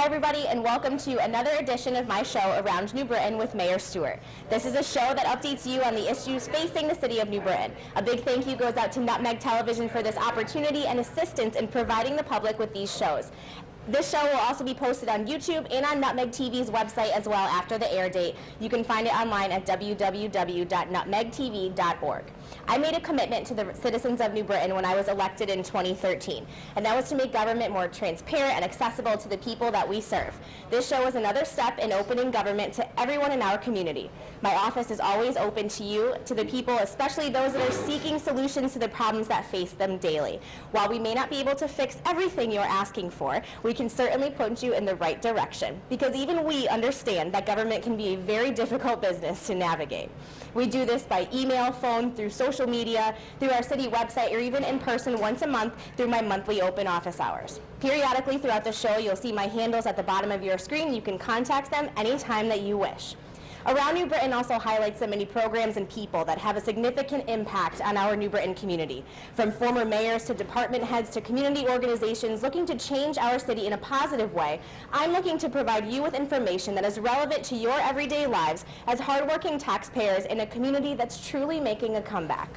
Hi everybody, and welcome to another edition of my show, Around New Britain with Mayor Stewart. This is a show that updates you on the issues facing the city of New Britain. A big thank you goes out to Nutmeg Television for this opportunity and assistance in providing the public with these shows. This show will also be posted on YouTube and on Nutmeg TV's website as well after the air date. You can find it online at www.nutmegtv.org. I made a commitment to the citizens of New Britain when I was elected in 2013, and that was to make government more transparent and accessible to the people that we serve. This show is another step in opening government to everyone in our community. My office is always open to you, to the people, especially those that are seeking solutions to the problems that face them daily. While we may not be able to fix everything you're asking for, we can certainly point you in the right direction, because even we understand that government can be a very difficult business to navigate. We do this by email, phone, through social media, through our city website, or even in person once a month through my monthly open office hours. Periodically throughout the show, you'll see my handles at the bottom of your screen. You can contact them anytime that you wish. Around New Britain also highlights the many programs and people that have a significant impact on our New Britain community, from former mayors to department heads to community organizations looking to change our city in a positive way. I'm looking to provide you with information that is relevant to your everyday lives as hardworking taxpayers in a community that's truly making a comeback.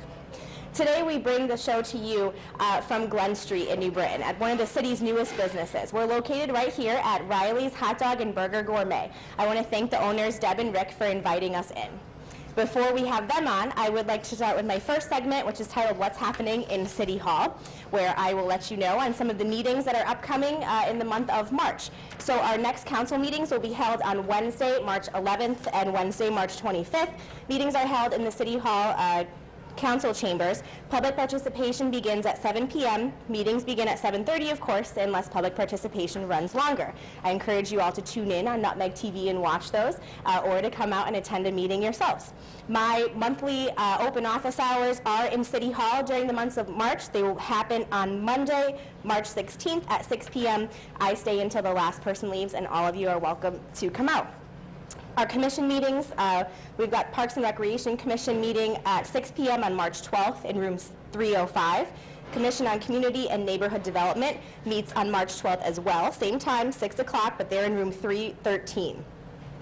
Today we bring the show to you from Glen Street in New Britain at one of the city's newest businesses. We're located right here at Riley's Hot Dog and Burger Gourmet. I want to thank the owners, Deb and Rick, for inviting us in. Before we have them on, I would like to start with my first segment, which is titled What's Happening in City Hall, where I will let you know on some of the meetings that are upcoming in the month of March. So our next council meetings will be held on Wednesday, March 11th and Wednesday, March 25th. Meetings are held in the City Hall council chambers. Public participation begins at 7 p.m. Meetings begin at 7:30, of course, unless public participation runs longer. I encourage you all to tune in on Nutmeg TV and watch those, or to come out and attend a meeting yourselves. My monthly open office hours are in City Hall during the months of March. They will happen on Monday, March 16th at 6 p.m. I stay until the last person leaves, and all of you are welcome to come out. Our commission meetings, we've got Parks and Recreation Commission meeting at 6 p.m. on March 12th in room 305. Commission on Community and Neighborhood Development meets on March 12th as well. Same time, 6 o'clock, but they're in room 313.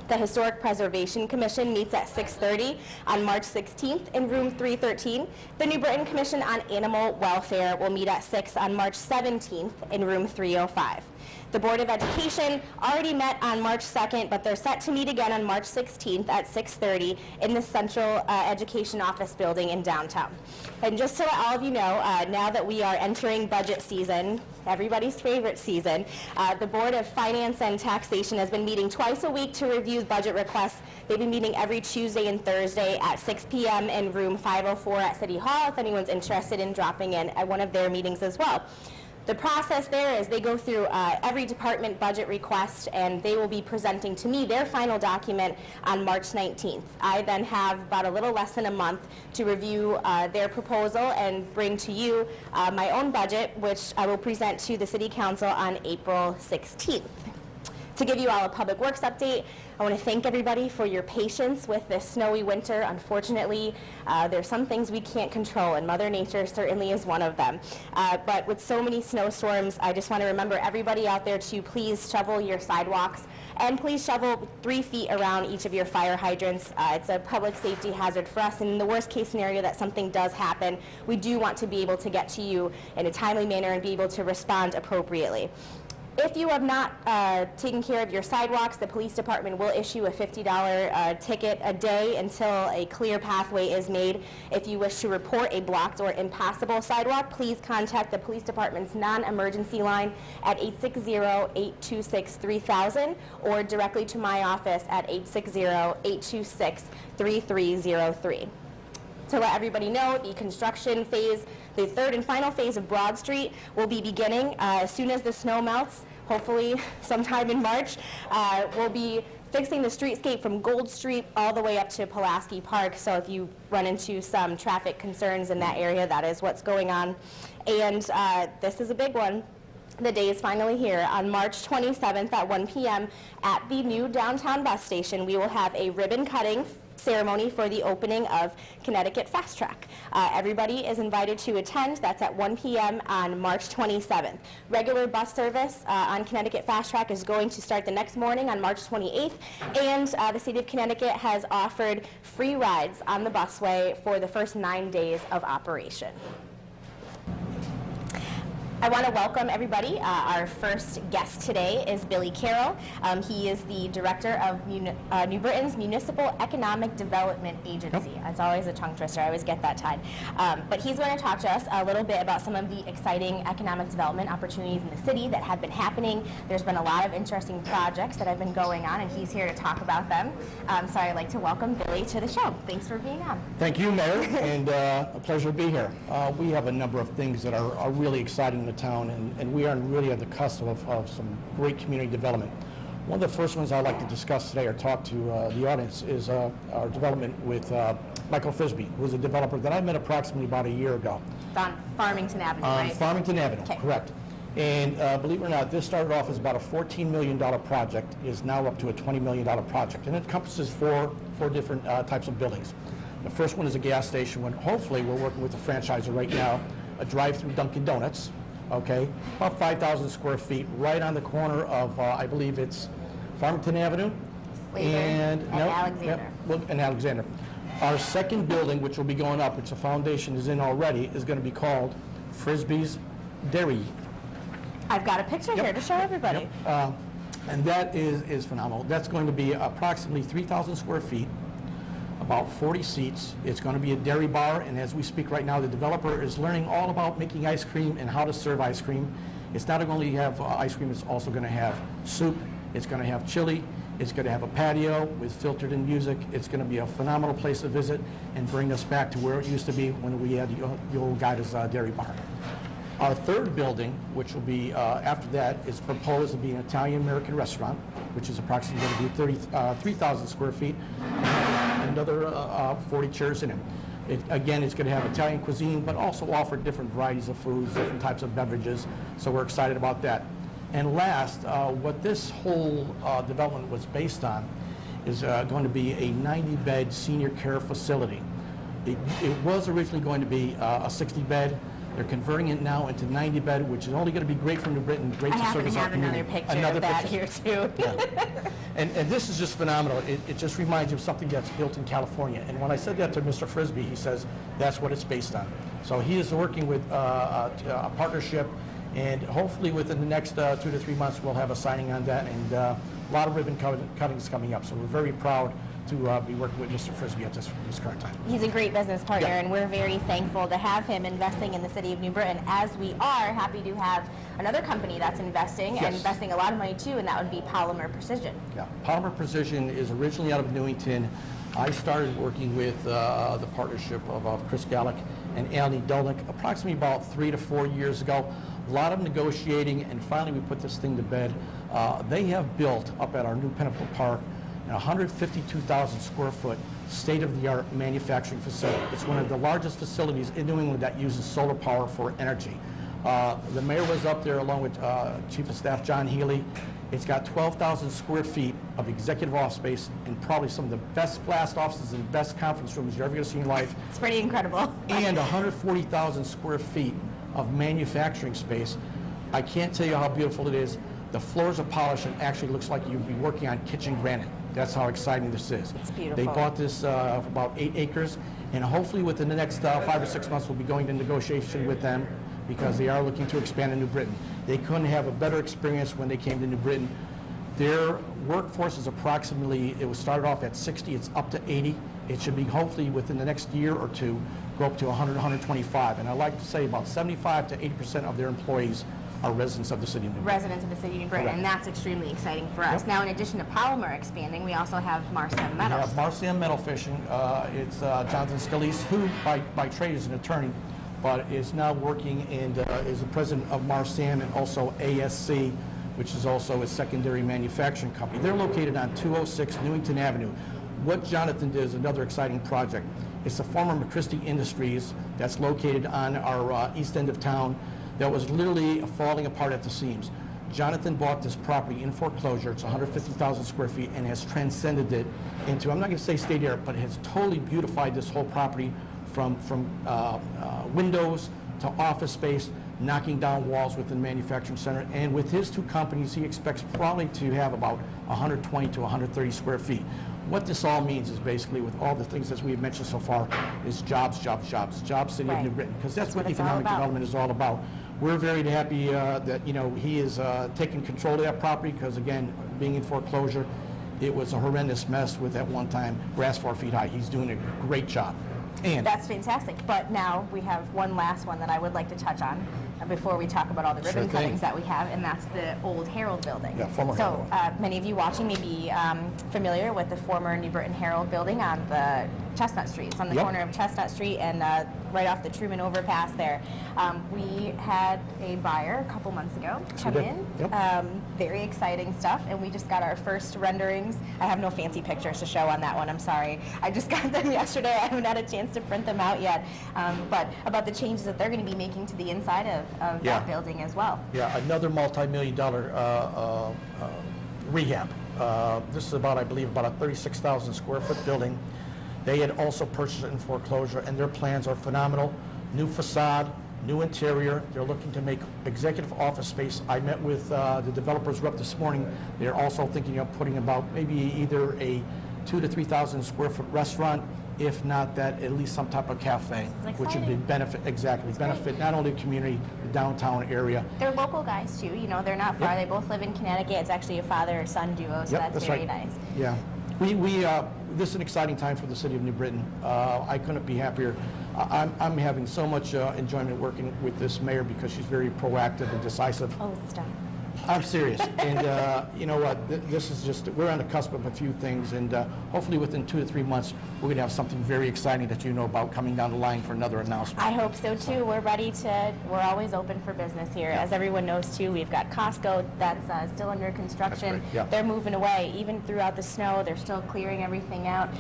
The Historic Preservation Commission meets at 6:30 on March 16th in room 313. The New Britain Commission on Animal Welfare will meet at 6 on March 17th in room 305. The Board of Education already met on March 2nd, but they're set to meet again on March 16th at 6:30 in the Central Education Office building in downtown. And just to let all of you know, now that we are entering budget season, everybody's favorite season, the Board of Finance and Taxation has been meeting twice a week to review budget requests. They've been meeting every Tuesday and Thursday at 6 p.m. in room 504 at City Hall if anyone's interested in dropping in at one of their meetings as well. The process there is they go through every department budget request, and they will be presenting to me their final document on March 19th. I then have about a little less than a month to review their proposal and bring to you my own budget, which I will present to the City Council on April 16th. To give you all a public works update, I want to thank everybody for your patience with this snowy winter. Unfortunately, there's some things we can't control, and Mother Nature certainly is one of them. But with so many snowstorms, I just want to remember everybody out there to please shovel your sidewalks, and please shovel 3 feet around each of your fire hydrants. It's a public safety hazard for us, and in the worst case scenario that something does happen, we do want to be able to get to you in a timely manner and be able to respond appropriately. If you have not taken care of your sidewalks, the police department will issue a $50 ticket a day until a clear pathway is made. If you wish to report a blocked or impassable sidewalk, please contact the police department's non-emergency line at 860-826-3000 or directly to my office at 860-826-3303. To let everybody know, the construction phase, the third and final phase of Broad Street will be beginning as soon as the snow melts, hopefully sometime in March. We'll be fixing the streetscape from Gold Street all the way up to Pulaski Park, so if you run into some traffic concerns in that area, that is what's going on. And this is a big one. The day is finally here. On March 27th at 1 p.m. at the new downtown bus station, we will have a ribbon cutting ceremony for the opening of Connecticut Fast Track. Everybody is invited to attend. That's at 1 p.m. on March 27th. Regular bus service on Connecticut Fast Track is going to start the next morning on March 28th, and the City of Connecticut has offered free rides on the busway for the first 9 days of operation. I want to welcome everybody. Our first guest today is Billy Carroll. He is the director of New Britain's Municipal Economic Development Agency. It's always a tongue twister. I always get that tied. But he's going to talk to us a little bit about some of the exciting economic development opportunities in the city that have been happening. There's been a lot of interesting projects that have been going on, and he's here to talk about them. So I'd like to welcome Billy to the show. Thanks for being on. Thank you, Mayor, and a pleasure to be here. We have a number of things that are really exciting in the town, and we are really at the cusp of some great community development. One of the first ones I'd like to discuss today or talk to the audience is our development with Michael Frisbee, who is a developer that I met approximately about a year ago. It's on Farmington Avenue, right? Farmington Avenue, okay. Correct. And believe it or not, this started off as about a $14 million project, is now up to a $20 million project, and it encompasses four different types of buildings. The first one is a gas station, when hopefully we're working with the franchisor right now, a drive-through Dunkin' Donuts. Okay, about 5,000 square feet, right on the corner of, I believe it's Farmington Avenue and Alexander. And Alexander. Our second building, which will be going up, which the foundation is in already, is going to be called Frisbee's Dairy. I've got a picture here to show everybody. And that is phenomenal. That's going to be approximately 3,000 square feet, about 40 seats. It's going to be a dairy bar, and as we speak right now, the developer is learning all about making ice cream and how to serve ice cream. It's not only have ice cream, it's also going to have soup, it's going to have chili, it's going to have a patio with filtered in music. It's going to be a phenomenal place to visit and bring us back to where it used to be when we had the old Guida's Dairy Bar. Our third building, which will be after that, is proposed to be an Italian-American restaurant, which is approximately going to be 3,000 square feet, another 40 chairs in it. Again, it's going to have Italian cuisine, but also offer different varieties of foods, different types of beverages, so we're excited about that. And last, what this whole development was based on is going to be a 90-bed senior care facility. It was originally going to be a 60-bed. They're converting it now into 90-bed, which is only going to be great for New Britain, great to service our community. I happen to have another picture of that here, too. Yeah. And this is just phenomenal. It just reminds you of something that's built in California. And when I said that to Mr. Frisbee, he says that's what it's based on. So he is working with a partnership, and hopefully within the next 2 to 3 months, we'll have a signing on that, and a lot of ribbon cuttings coming up. So we're very proud to be working with Mr. Frisbee at this current time. He's a great business partner, Yeah. and we're very thankful to have him investing in the city of New Britain, as we are happy to have another company that's investing, Yes. and investing a lot of money too, and that would be Polymer Precision. Yeah, Polymer Precision is originally out of Newington. I started working with the partnership of Chris Gallick and Annie Dolnick approximately about 3 to 4 years ago. A lot of negotiating, and finally we put this thing to bed. They have built up at our new Pinnacle Park a 152,000 square foot state-of-the-art manufacturing facility. It's one of the largest facilities in New England that uses solar power for energy. The mayor was up there along with Chief of Staff John Healy. It's got 12,000 square feet of executive office space and probably some of the best blast offices and best conference rooms you're ever going to see in life. It's pretty incredible. And 140,000 square feet of manufacturing space. I can't tell you how beautiful it is. The floors are polished and actually looks like you'd be working on kitchen granite. That's how exciting this is. It's beautiful. They bought this for about 8 acres, and hopefully within the next 5 or 6 months we'll be going to negotiation with them, because they are looking to expand in New Britain. They couldn't have a better experience when they came to New Britain. Their workforce is approximately, it was started off at 60, it's up to 80. It should be hopefully within the next year or two go up to 100, 125. And I like to say about 75 to 80% of their employees are residents of the city of New Britain. Residents of the city of New Britain, Correct. and that's extremely exciting for us. Yep. Now, in addition to Polymer expanding, we also have Marcem We Metals. have Marcem Metal Fishing. It's Jonathan Scalise, who by trade is an attorney, but is now working and is the president of Marcem and also ASC, which is also a secondary manufacturing company. They're located on 206 Newington Avenue. What Jonathan did is another exciting project. It's the former McChristie Industries that's located on our east end of town that was literally falling apart at the seams. Jonathan bought this property in foreclosure. It's 150,000 square feet and has transcended it into, I'm not going to say state art, but has totally beautified this whole property from windows to office space, knocking down walls within the manufacturing center. And with his two companies, he expects probably to have about 120 to 130 square feet. What this all means is basically, with all the things that we've mentioned so far, is jobs, jobs, jobs, jobs, City of New Britain, because that's what economic development is all about. We're very happy that, you know, he is taking control of that property, because again, being in foreclosure, it was a horrendous mess with, at one time, grass 4 feet high. He's doing a great job. And that's fantastic. But now we have one last one that I would like to touch on before we talk about all the ribbon cuttings that we have, and that's the old Herald building. Yeah, former Herald. So many of you watching may be familiar with the former New Britain Herald building on the Chestnut Street. It's on the corner of Chestnut Street and right off the Truman overpass there. We had a buyer a couple months ago come in. Very exciting stuff, and we just got our first renderings. I have no fancy pictures to show on that one, I'm sorry. I just got them yesterday. I haven't had a chance to print them out yet. But about the changes that they're going to be making to the inside of that building as well. Yeah, another multi-million-dollar rehab. This is about, I believe, about a 36,000 square foot building. They had also purchased it in foreclosure, and their plans are phenomenal. New facade, new interior. They're looking to make executive office space. I met with the developers rep this morning. They're also thinking of putting about maybe either a 2,000 to 3,000 square foot restaurant, if not that, at least some type of cafe, which would be benefit not only the community, the downtown area. They're local guys too. You know, they're not far. They both live in Connecticut. It's actually a father-son duo, so that's very nice. Yeah. This is an exciting time for the City of New Britain. I couldn't be happier. I'm having so much enjoyment working with this mayor, because she's very proactive and decisive. Oh, stop. I'm serious. And you know what? This is just, we're on the cusp of a few things, and hopefully within 2 to 3 months, we're going to have something very exciting that you know about coming down the line for another announcement. I hope so too. We're ready to, we're always open for business here. As everyone knows too, we've got Costco that's still under construction. They're moving away. Even throughout the snow, they're still clearing everything out.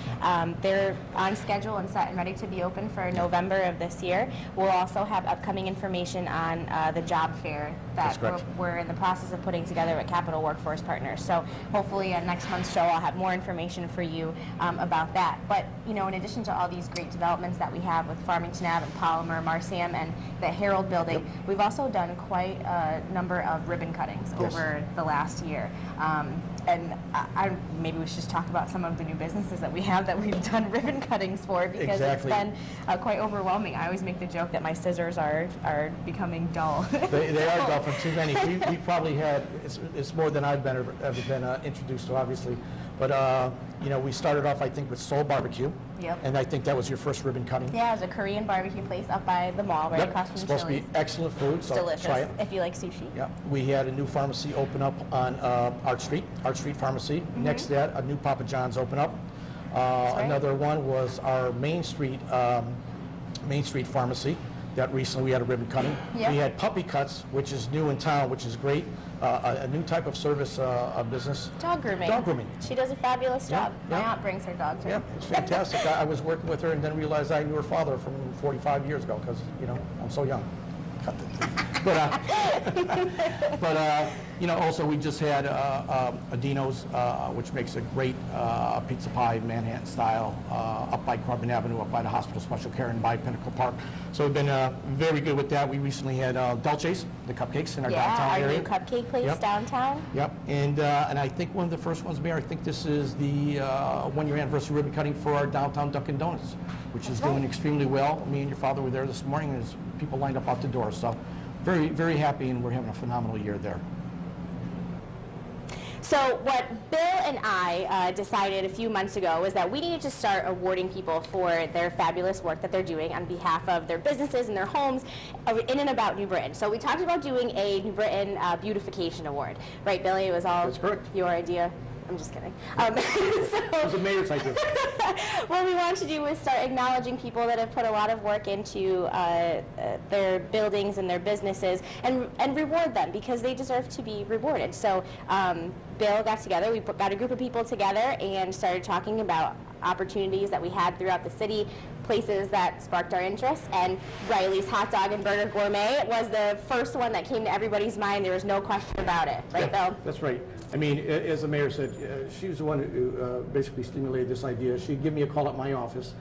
They're on schedule and set and ready to be open for November of this year. We'll also have upcoming information on the job fair that we're in the process of putting together with Capital Workforce Partners. So hopefully next month's show I'll have more information for you about that. But you know, in addition to all these great developments that we have with Farmington Ave and Polymer, Marciam, and the Herald building, we've also done quite a number of ribbon cuttings over the last year. And maybe we should just talk about some of the new businesses that we have that we've done ribbon cuttings for, because it's been quite overwhelming. I always make the joke that my scissors are becoming dull. They are dull from too many. We probably had, it's more than I've ever been introduced to, obviously. But you know, we started off, I think, with Soul Barbecue. And I think that was your first ribbon cutting. Yeah, it was a Korean barbecue place up by the mall, right across from It's supposed to be excellent food, so delicious, try it. If you like sushi. We had a new pharmacy open up on Arch Street Pharmacy. Next to that, a new Papa John's open up. Another one was our Main Street Pharmacy. That recently we had a ribbon cutting. We had Puppy Cuts, which is new in town, which is great. A new type of service business. Dog grooming. Dog grooming. She does a fabulous job. My aunt brings her dog to it's fantastic. I was working with her and then realized I knew her father from 45 years ago, because, you know, I'm so young. Cut that. But you know, also we just had Adino's, which makes a great pizza pie, Manhattan style, up by Carbon Avenue, up by the Hospital Special Care, and by Pinnacle Park. So we've been very good with that. We recently had Dolce's, the cupcakes in our downtown area. Our new cupcake place downtown. And I think one of the first ones, Mayor, I think this is the 1-year anniversary ribbon cutting for our downtown Dunkin' Donuts, which is doing extremely well. Me and your father were there this morning, and there's people lined up out the door. So very, very happy, and we're having a phenomenal year there. So what Bill and I decided a few months ago was that we needed to start awarding people for their fabulous work that they're doing on behalf of their businesses and their homes in and about New Britain. So we talked about doing a New Britain Beautification Award. Right, Billy? It was all your idea. I'm just kidding. It was a mayor's idea. What we wanted to do was start acknowledging people that have put a lot of work into their buildings and their businesses, and reward them, because they deserve to be rewarded. So Bill got together, we got a group of people together and started talking about opportunities that we had throughout the city, places that sparked our interest, and Riley's Hot Dog and Burger Gourmet was the first one that came to everybody's mind. There was no question about it, right, Bill? That's right. I mean, as the mayor said, she was the one who basically stimulated this idea. She'd give me a call at my office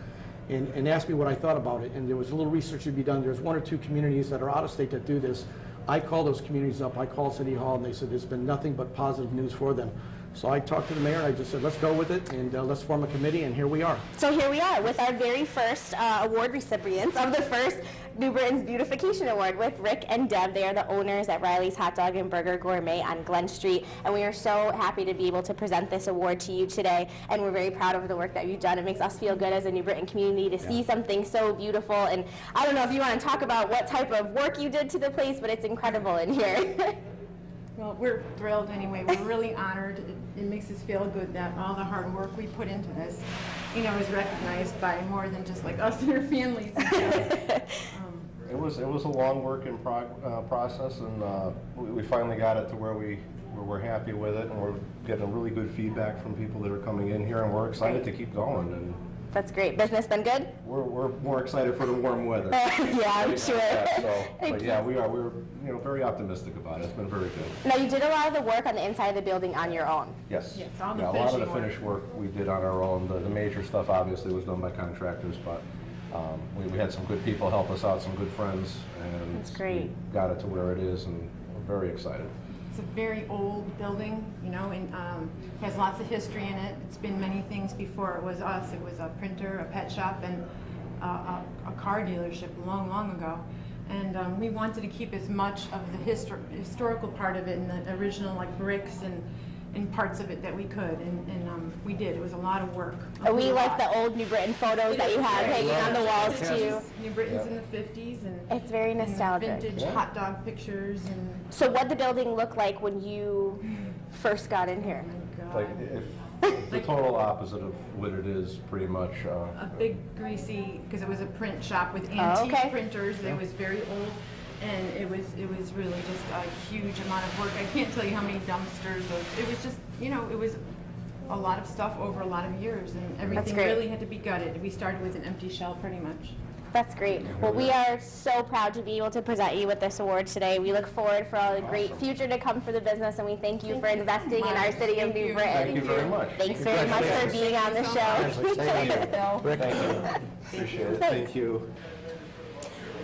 and ask me what I thought about it, and there was a little research to be done. There's 1 or 2 communities that are out of state that do this. I called those communities up, I called City Hall, and they said there's been nothing but positive news for them. So I talked to the mayor, and I just said, let's go with it, and let's form a committee, and here we are. So here we are with our very first award recipients of the first New Britain's Beautification Award with Rick and Deb. They are the owners at Riley's Hot Dog and Burger Gourmet on Glen Street, and we are so happy to be able to present this award to you today, and we're very proud of the work that you've done. It makes us feel good as a New Britain community to see something so beautiful, and I don't know if you want to talk about what type of work you did to the place, but it's incredible in here. Well, we're thrilled anyway. We're really honored. It makes us feel good that all the hard work we put into this, you know, is recognized by more than just like us and our families. It was a long work in process, and we finally got it to where we're happy with it, and we're getting really good feedback from people that are coming in here, and we're excited to keep going. And That's great. Business been good? we're more excited for the warm weather. Yeah, I'm sure. But yeah, we're very optimistic about it. It's been very good. Now, you did a lot of the work on the inside of the building on your own. Yes. Yes, all the Yeah, a lot of the finishing work. finish work we did on our own. The major stuff obviously was done by contractors, but we had some good people help us out, some good friends, and That's great. we got it to where it is, and we're very excited. It's a very old building, you know, and has lots of history in it. It's been many things before it was us. It was a printer, a pet shop, and a car dealership long, long ago. And we wanted to keep as much of the historical part of it and the original like bricks and parts of it that we could, and we did. It was a lot of work. We like the old New Britain photos that you have hanging on the walls too. New Britain's in the 50s, and It's very and the nostalgic. vintage hot dog pictures, and So what did the building look like when you first got in here? oh my Like, God. if the total opposite of what it is, pretty much. A big greasy, because it was a print shop with antique okay. printers. It was very old, and it was really just a huge amount of work. I can't tell you how many dumpsters. It was just, you know, it was a lot of stuff over a lot of years, and everything great. really had to be gutted. We started with an empty shell pretty much. That's great. Well, we are so proud to be able to present you with this award today. We look forward for all the great future to come for the business, and we thank you for investing in our city of New Britain. Thank you very much. Thanks very much for being on the show. Thank you. Appreciate it. Thank you.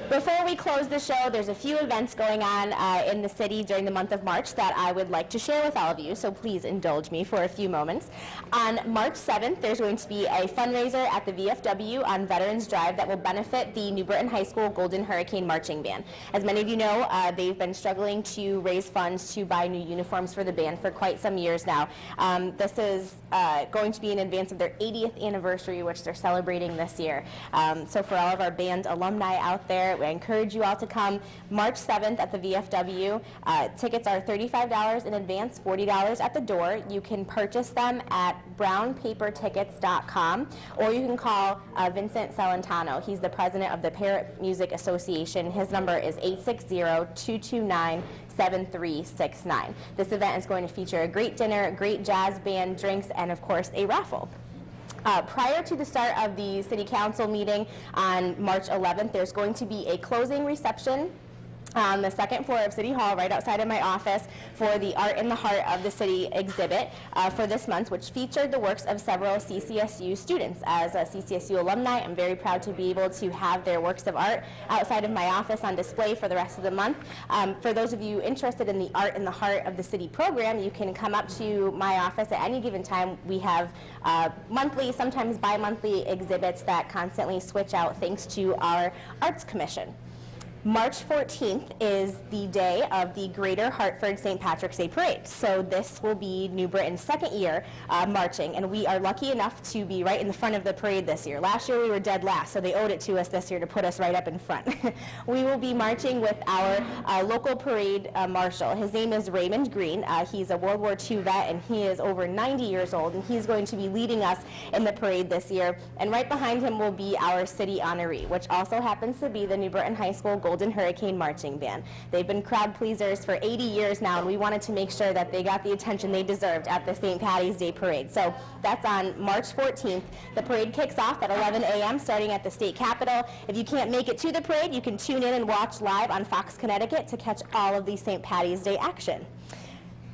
Before we close the show, there's a few events going on in the city during the month of March that I would like to share with all of you, so please indulge me for a few moments. On March 7th, there's going to be a fundraiser at the VFW on Veterans Drive that will benefit the New Britain High School Golden Hurricane Marching Band. As many of you know, they've been struggling to raise funds to buy new uniforms for the band for quite some years now. This is going to be in advance of their 80th anniversary, which they're celebrating this year. So for all of our band alumni out there, I encourage you all to come March 7th at the VFW. Tickets are $35 in advance, $40 at the door. You can purchase them at brownpapertickets.com, or you can call Vincent Celentano. He's the president of the Parrot Music Association. His number is 860-229-7369. This event is going to feature a great dinner, a great jazz band, drinks, and of course a raffle. Prior to the start of the City Council meeting on March 11th, there's going to be a closing reception on the second floor of City Hall, right outside of my office, for the Art in the Heart of the City exhibit for this month, which featured the works of several CCSU students. As a CCSU alumni, I'm very proud to be able to have their works of art outside of my office on display for the rest of the month. For those of you interested in the Art in the Heart of the City program, you can come up to my office at any given time. We have monthly, sometimes bi-monthly exhibits that constantly switch out thanks to our Arts Commission. March 14th is the day of the Greater Hartford St. Patrick's Day Parade. So this will be New Britain's second year marching, and we are lucky enough to be right in the front of the parade this year. Last year we were dead last, so they owed it to us this year to put us right up in front. We will be marching with our local parade marshal. His name is Raymond Green. He's a World War II vet, and he is over 90 years old, and he's going to be leading us in the parade this year. And right behind him will be our city honoree, which also happens to be the New Britain High School Golden Golden Hurricane Marching Band. They've been crowd pleasers for 80 years now, and we wanted to make sure that they got the attention they deserved at the St. Patty's Day Parade. So that's on March 14th. The parade kicks off at 11 a.m. starting at the state capitol. If you can't make it to the parade, you can tune in and watch live on Fox Connecticut to catch all of the St. Patty's Day action.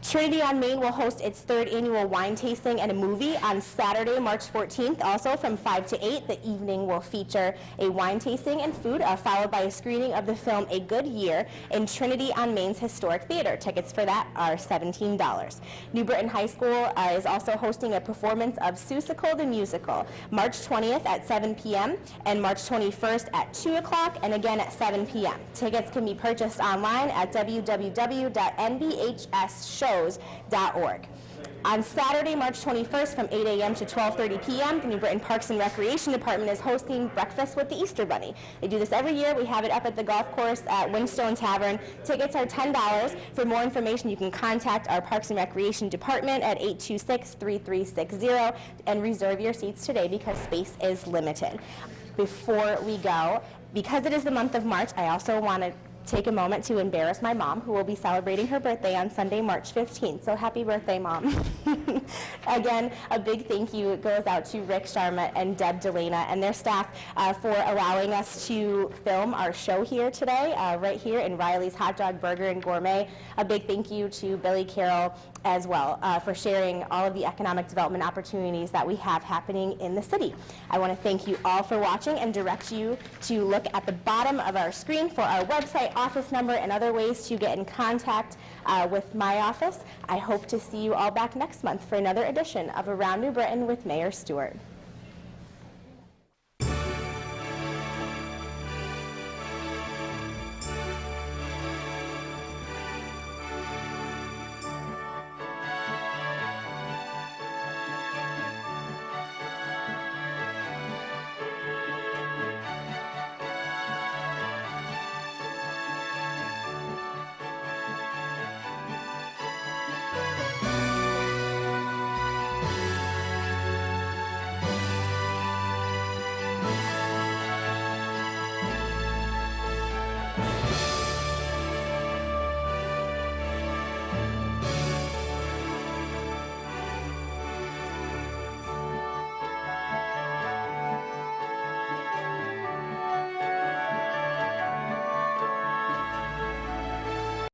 Trinity on Main will host its 3rd annual wine tasting and a movie on Saturday, March 14th. Also from 5 to 8, the evening will feature a wine tasting and food, followed by a screening of the film A Good Year in Trinity on Main's Historic Theater. Tickets for that are $17. New Britain High School is also hosting a performance of Seussical the Musical, March 20th at 7 p.m. and March 21st at 2 o'clock and again at 7 p.m. Tickets can be purchased online at www.nbhsshows.org. On Saturday, March 21st from 8 a.m. to 12:30 p.m., the New Britain Parks and Recreation Department is hosting Breakfast with the Easter Bunny. They do this every year. We have it up at the golf course at Windstone Tavern. Tickets are $10. For more information, you can contact our Parks and Recreation Department at 826-3360 and reserve your seats today because space is limited. Before we go, because it is the month of March, I also want to take a moment to embarrass my mom, who will be celebrating her birthday on Sunday, March 15th. So happy birthday, Mom. Again, a big thank you goes out to Rick Sharma and Deb Delana and their staff for allowing us to film our show here today, right here in Riley's Hot Dog Burger and Gourmet. A big thank you to Billy Carroll as well for sharing all of the economic development opportunities that we have happening in the city. I want to thank you all for watching and direct you to look at the bottom of our screen for our website, office number, and other ways to get in contact with my office. I hope to see you all back next month for another edition of Around New Britain with Mayor Stewart.